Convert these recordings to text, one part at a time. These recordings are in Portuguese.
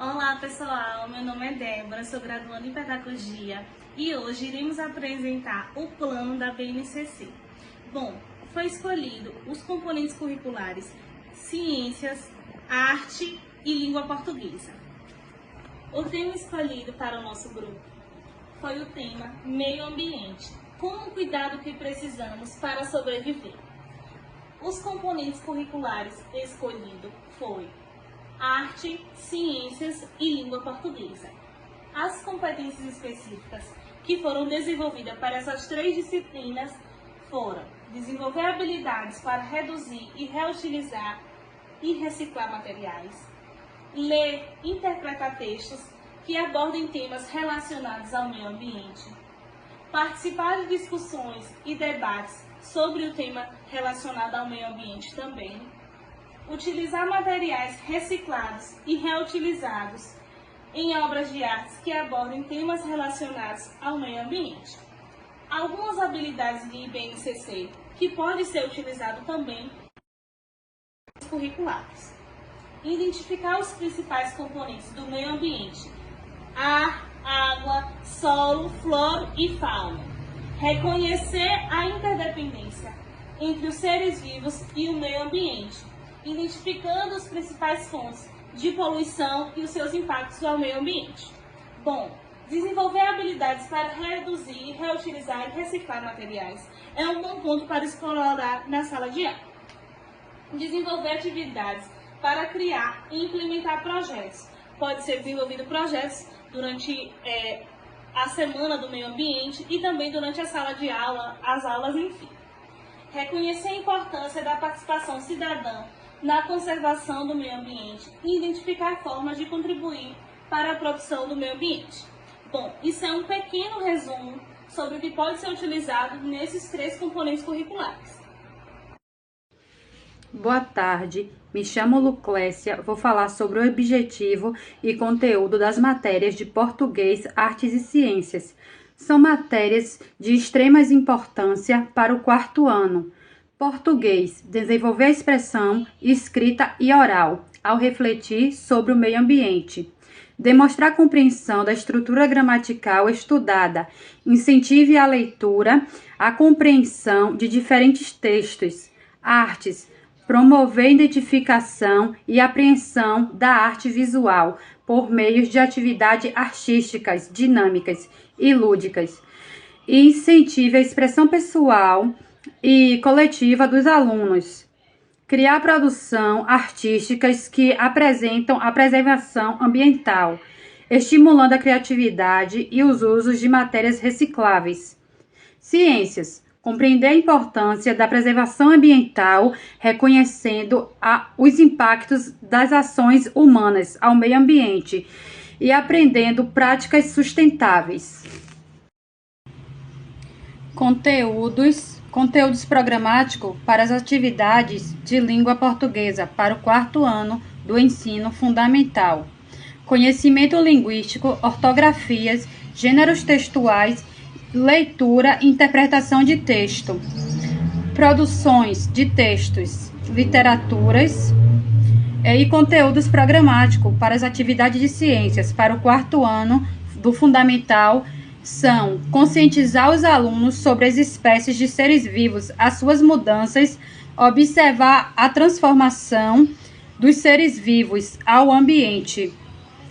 Olá pessoal, meu nome é Débora, sou graduanda em Pedagogia e hoje iremos apresentar o plano da BNCC. Bom, foi escolhido os componentes curriculares Ciências, Arte e Língua Portuguesa. O tema escolhido para o nosso grupo foi o tema Meio Ambiente, como cuidar do que precisamos para sobreviver. Os componentes curriculares escolhidos foi Arte, Ciências e Língua Portuguesa. As competências específicas que foram desenvolvidas para essas três disciplinas foram desenvolver habilidades para reduzir e reutilizar e reciclar materiais, ler e interpretar textos que abordem temas relacionados ao meio ambiente, participar de discussões e debates sobre o tema relacionado ao meio ambiente também, utilizar materiais reciclados e reutilizados em obras de artes que abordem temas relacionados ao meio ambiente. Algumas habilidades de BNCC que podem ser utilizadas também nos curriculares. Identificar os principais componentes do meio ambiente: ar, água, solo, flora e fauna. Reconhecer a interdependência entre os seres vivos e o meio ambiente, identificando as principais fontes de poluição e os seus impactos ao meio ambiente. Bom, desenvolver habilidades para reduzir, reutilizar e reciclar materiais é um bom ponto para explorar na sala de aula. Desenvolver atividades para criar e implementar projetos. Pode ser desenvolvido projetos durante a semana do meio ambiente e também durante a sala de aula, as aulas, enfim. Reconhecer a importância da participação cidadã na conservação do meio ambiente e identificar formas de contribuir para a produção do meio ambiente. Bom, isso é um pequeno resumo sobre o que pode ser utilizado nesses três componentes curriculares. Boa tarde, me chamo Luclécia, vou falar sobre o objetivo e conteúdo das matérias de Português, Artes e Ciências. São matérias de extrema importância para o quarto ano. Português, desenvolver a expressão escrita e oral, ao refletir sobre o meio ambiente. Demonstrar a compreensão da estrutura gramatical estudada. Incentive a leitura, a compreensão de diferentes textos. Artes, promover a identificação e apreensão da arte visual por meios de atividades artísticas, dinâmicas e lúdicas. E incentive a expressão pessoal e coletiva dos alunos. Criar produção artísticas que apresentam a preservação ambiental, estimulando a criatividade e os usos de matérias recicláveis. Ciências. Compreender a importância da preservação ambiental, reconhecendo os impactos das ações humanas ao meio ambiente e aprendendo práticas sustentáveis. Conteúdos programáticos para as atividades de língua portuguesa para o quarto ano do ensino fundamental. Conhecimento linguístico, ortografias, gêneros textuais, leitura e interpretação de texto. Produções de textos, literaturas e conteúdos programáticos para as atividades de ciências para o quarto ano do fundamental são conscientizar os alunos sobre as espécies de seres vivos, as suas mudanças, observar a transformação dos seres vivos ao ambiente,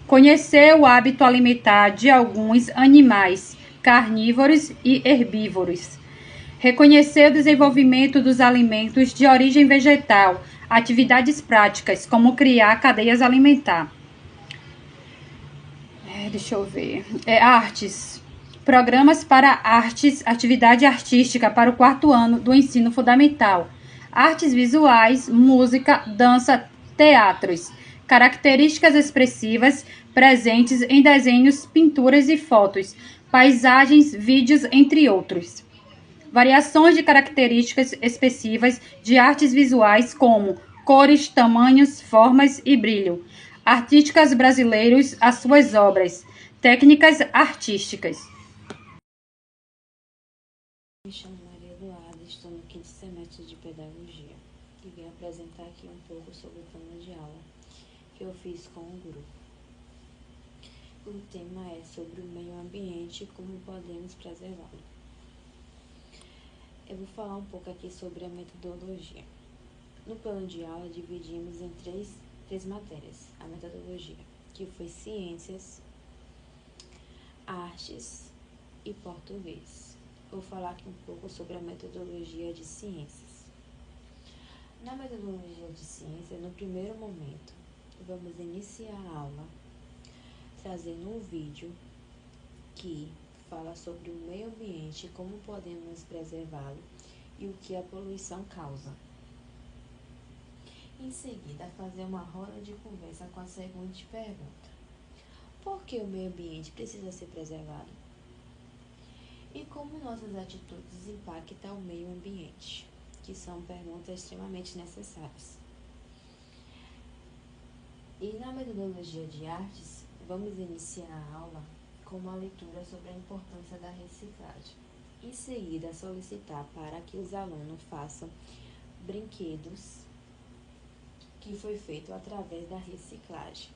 conhecer o hábito alimentar de alguns animais, carnívoros e herbívoros, reconhecer o desenvolvimento dos alimentos de origem vegetal, atividades práticas, como criar cadeias alimentares. Artes. Programas para artes, atividade artística para o quarto ano do ensino fundamental. Artes visuais, música, dança, teatros. Características expressivas presentes em desenhos, pinturas e fotos, paisagens, vídeos, entre outros. Variações de características expressivas de artes visuais como cores, tamanhos, formas e brilho. Artistas brasileiros, as suas obras. Técnicas artísticas. Me chamo Maria Eduarda, estou no quinto semestre de Pedagogia e vim apresentar aqui um pouco sobre o plano de aula que eu fiz com o grupo. O tema é sobre o meio ambiente e como podemos preservá-lo. Eu vou falar um pouco aqui sobre a metodologia. No plano de aula, dividimos em três matérias a metodologia, que foi ciências, artes e português. Vou falar aqui um pouco sobre a metodologia de ciências. Na metodologia de ciências, no primeiro momento, vamos iniciar a aula trazendo um vídeo que fala sobre o meio ambiente, como podemos preservá-lo e o que a poluição causa. Em seguida, fazer uma roda de conversa com a seguinte pergunta: por que o meio ambiente precisa ser preservado? E como nossas atitudes impactam o meio ambiente? Que são perguntas extremamente necessárias. E na metodologia de artes, vamos iniciar a aula com uma leitura sobre a importância da reciclagem. Em seguida, solicitar para que os alunos façam brinquedos que foi feito através da reciclagem,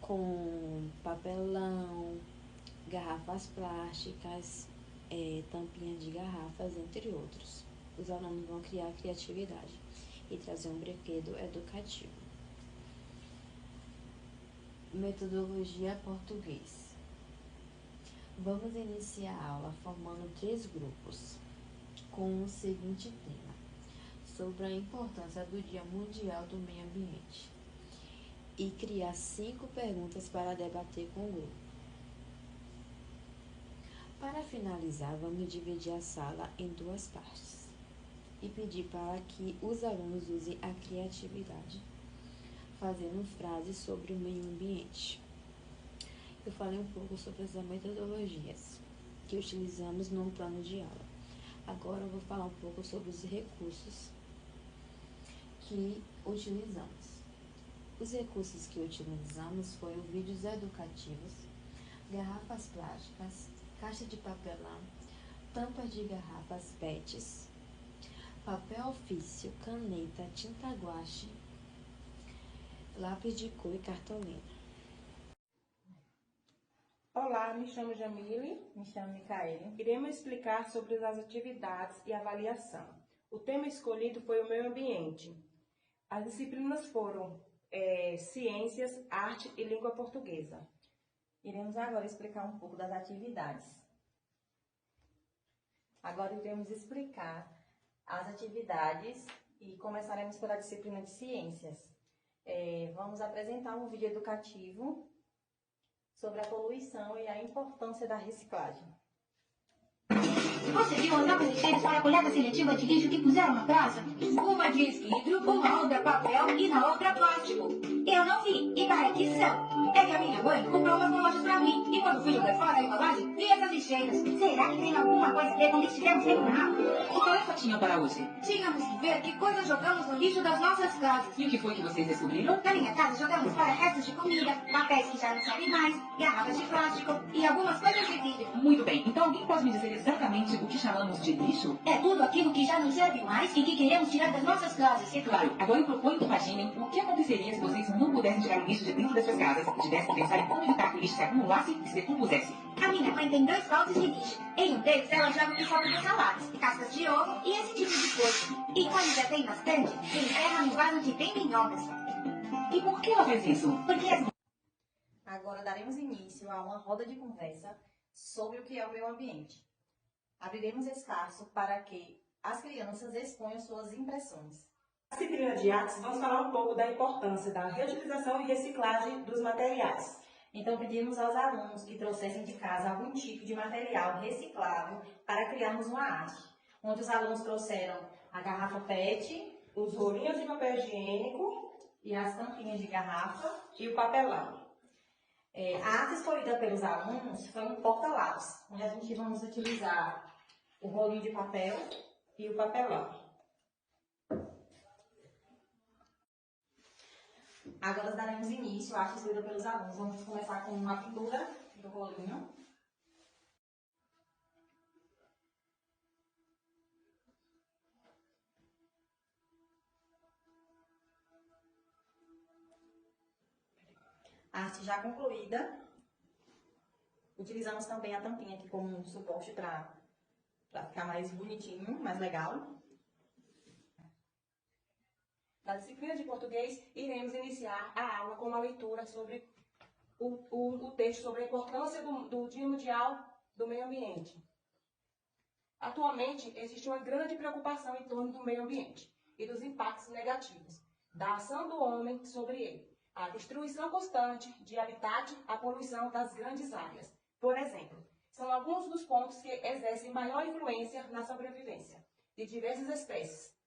com papelão, garrafas plásticas, tampinhas de garrafas, entre outros. Os alunos vão criar criatividade e trazer um brinquedo educativo. Metodologia português. Vamos iniciar a aula formando 3 grupos com o seguinte tema: sobre a importância do Dia Mundial do Meio Ambiente, e criar 5 perguntas para debater com o grupo. Para finalizar, vamos dividir a sala em 2 partes e pedir para que os alunos usem a criatividade, fazendo frases sobre o meio ambiente. Eu falei um pouco sobre as metodologias que utilizamos no plano de aula. Agora eu vou falar um pouco sobre os recursos que utilizamos. Os recursos que utilizamos foram vídeos educativos, garrafas plásticas, caixa de papelão, tampas de garrafas PETs, papel ofício, caneta, tinta guache, lápis de cor e cartolina. Olá, me chamo Jamile. Me chamo Micaele. Iremos explicar sobre as atividades e avaliação. O tema escolhido foi o meio ambiente. As disciplinas foram ciências, arte e língua portuguesa. Iremos agora explicar um pouco das atividades. Agora iremos explicar as atividades e começaremos pela disciplina de ciências. Vamos apresentar um vídeo educativo sobre a poluição e a importância da reciclagem. Você viu as novas esteiras para a coleta seletiva de lixo que puseram na praça? Uma diz vidro, uma outra papel e na outra plástico. Eu não vi, e para que são? É que a minha mãe comprou umas bolachas pra mim, e quando fui jogar fora a embalagem, vi essas lixeiras. Será que tem alguma coisa a ver com o que estivemos vendo na água? Que tarefa tinham para hoje? Tínhamos que ver que coisas jogamos no lixo das nossas casas. E o que foi que vocês descobriram? Na minha casa jogamos fora restos de comida, papéis que já não servem mais, garrafas de plástico e algumas coisas de vidro. Muito bem, então alguém pode me dizer exatamente o que chamamos de lixo? É tudo aquilo que já não serve mais e que queremos tirar das nossas casas. É claro, agora eu proponho que imaginem o que aconteceria se vocês não pudessem tirar o lixo de dentro das suas casas e tivessem que pensar em como evitar que o lixo se acumulasse e se decompusesse. A minha mãe tem 2 baldes de lixo. Em um deles ela joga o que sobra das saladas, cascas de ovo e esse tipo de coisa. E quando já tem bastante, enterra no vaso que tem minhocas. E por que ela faz isso? Porque as Agora daremos início a uma roda de conversa sobre o que é o meio ambiente. Abriremos espaço para que as crianças exponham suas impressões. Na disciplina de artes, vamos falar um pouco da importância da reutilização e reciclagem dos materiais. Então pedimos aos alunos que trouxessem de casa algum tipo de material reciclável para criarmos uma arte, onde os alunos trouxeram a garrafa PET, Os rolinhos de papel higiênico e as tampinhas de garrafa. e o papelão. A arte escolhida pelos alunos foi um porta-lápis, onde a gente vamos utilizar o rolinho de papel E o papelão. Agora daremos início à arte escolhida pelos alunos. Vamos começar com uma pintura do rolinho. A arte já concluída. Utilizamos também a tampinha aqui como um suporte para ficar mais bonitinho, mais legal. Na disciplina de português, iremos iniciar a aula com uma leitura sobre o texto sobre a importância do Dia Mundial do Meio Ambiente. Atualmente, existe uma grande preocupação em torno do meio ambiente e dos impactos negativos da ação do homem sobre ele. A destruição constante de habitat, a poluição das grandes áreas, por exemplo, são alguns dos pontos que exercem maior influência na sobrevivência de diversas espécies,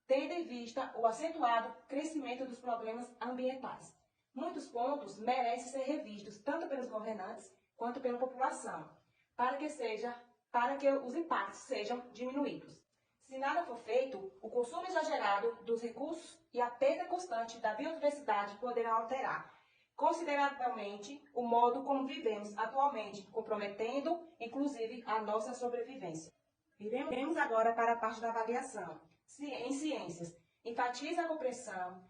tendo em vista o acentuado crescimento dos problemas ambientais. Muitos pontos merecem ser revistos tanto pelos governantes quanto pela população, para que os impactos sejam diminuídos. Se nada for feito, o consumo exagerado dos recursos e a perda constante da biodiversidade poderão alterar consideravelmente o modo como vivemos atualmente, comprometendo, inclusive, a nossa sobrevivência. Iremos agora para a parte da avaliação. Em ciências, enfatiza a compreensão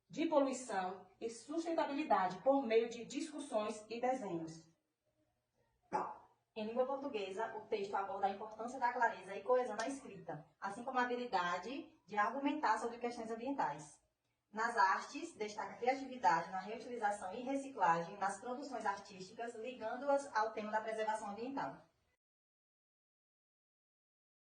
de poluição e sustentabilidade por meio de discussões e desenhos. Em língua portuguesa, o texto aborda a importância da clareza e coesão na escrita, assim como a habilidade de argumentar sobre questões ambientais. Nas artes, destaca a criatividade na reutilização e reciclagem nas produções artísticas, ligando-as ao tema da preservação ambiental.